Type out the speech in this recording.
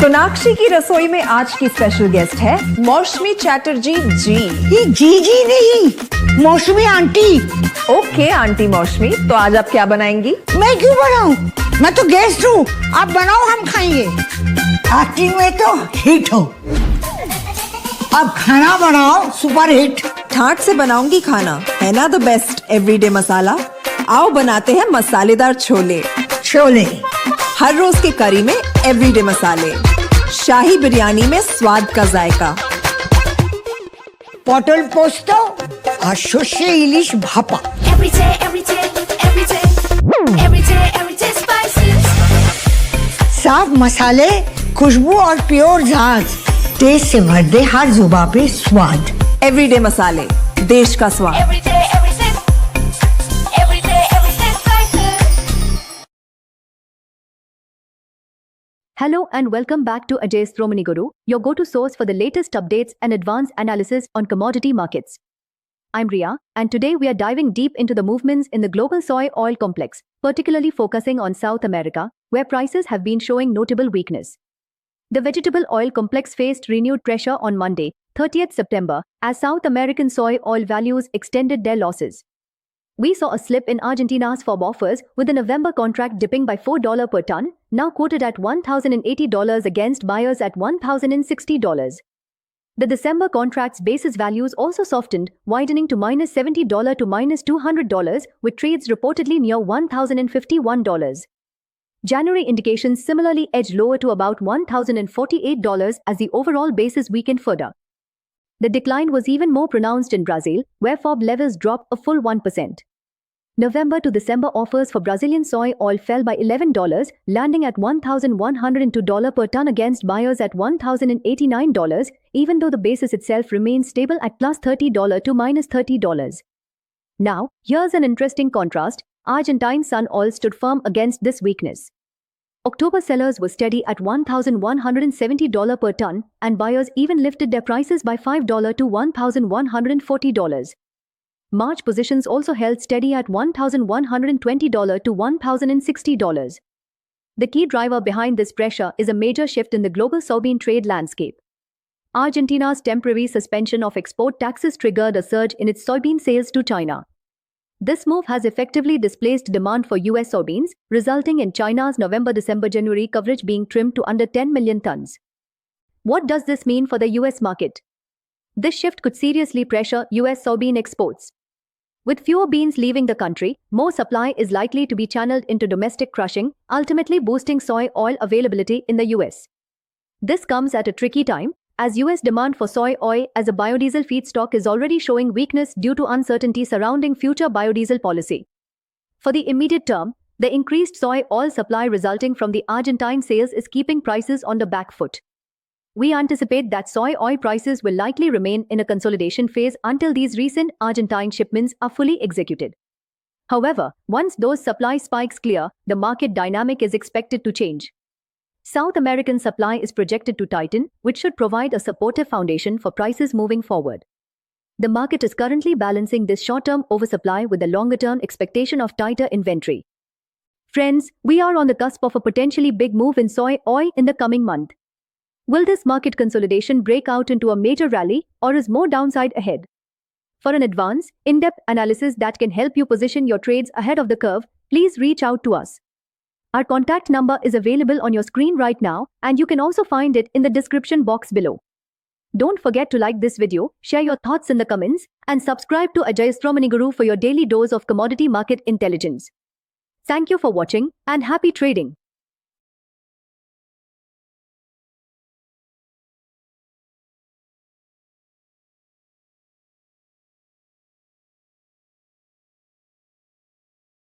सोनाक्षी की रसोई में आज की स्पेशल गेस्ट है मौसमी चैटर्जी जी। ये जी नहीं, मौसमी आंटी। ओके आंटी मौसमी, तो आज आप क्या बनाएंगी? मैं क्यों बनाऊं? मैं तो गेस्ट हूँ, आप बनाओ, हम खाएंगे। एक्टिंग में तो हिट हो, अब खाना बनाओ सुपर हिट। ठाट से बनाऊंगी खाना, है ना द बेस्ट एवरीडे मसाला। आओ बनाते हैं मसालेदार छोले। छोले हर रोज के करी में एवरीडे मसाले, शाही बिरयानी में स्वाद का जायका। পটল পোস্ত আর সর্ষে ইলিশ ভাপা। साफ मसाले, खुशबू और प्योर झांझ, टेस्ट से भर दे हर जुबान पे स्वाद। एवरीडे मसाले, देश का स्वाद। Hello and welcome back to Ajay's Thromani Guru, your go-to source for the latest updates and advanced analysis on commodity markets. I'm Ria, and today we are diving deep into the movements in the global soy oil complex, particularly focusing on South America, where prices have been showing notable weakness. The vegetable oil complex faced renewed pressure on Monday, 30th September, as South American soy oil values extended their losses. We saw a slip in Argentina's FOB offers, with the November contract dipping by $4 per ton, now quoted at $1,080 against buyers at $1,060. The December contract's basis values also softened, widening to -$70 to -$200, with trades reportedly near $1,051. January indications similarly edged lower to about $1,048 as the overall basis weakened further. The decline was even more pronounced in Brazil, where FOB levels dropped a full 1%. November to December offers for Brazilian soy oil fell by $11, landing at $1,102 per ton against buyers at $1,089, even though the basis itself remains stable at +$30 to -$30. Now, here's an interesting contrast. Argentine sun oil stood firm against this weakness. October sellers were steady at $1,170 per ton, and buyers even lifted their prices by $5 to $1,140. March positions also held steady at $1,120 to $1,060. The key driver behind this pressure is a major shift in the global soybean trade landscape. Argentina's temporary suspension of export taxes triggered a surge in its soybean sales to China. This move has effectively displaced demand for US soybeans, resulting in China's November-December-January coverage being trimmed to under 10 million tons. What does this mean for the US market? This shift could seriously pressure US soybean exports. With fewer beans leaving the country, more supply is likely to be channeled into domestic crushing, ultimately boosting soy oil availability in the US. This comes at a tricky time, as US demand for soy oil as a biodiesel feedstock is already showing weakness due to uncertainty surrounding future biodiesel policy. For the immediate term, the increased soy oil supply resulting from the Argentine sales is keeping prices on the back foot. We anticipate that soy oil prices will likely remain in a consolidation phase until these recent Argentine shipments are fully executed. However, once those supply spikes clear, the market dynamic is expected to change. South American supply is projected to tighten, which should provide a supportive foundation for prices moving forward. The market is currently balancing this short-term oversupply with the longer-term expectation of tighter inventory. Friends, we are on the cusp of a potentially big move in soy oil in the coming month. Will this market consolidation break out into a major rally, or is more downside ahead? For an advanced, in-depth analysis that can help you position your trades ahead of the curve, please reach out to us. Our contact number is available on your screen right now, and you can also find it in the description box below. Don't forget to like this video, share your thoughts in the comments, and subscribe to Ajay's Thromani Guru for your daily dose of commodity market intelligence. Thank you for watching, and happy trading.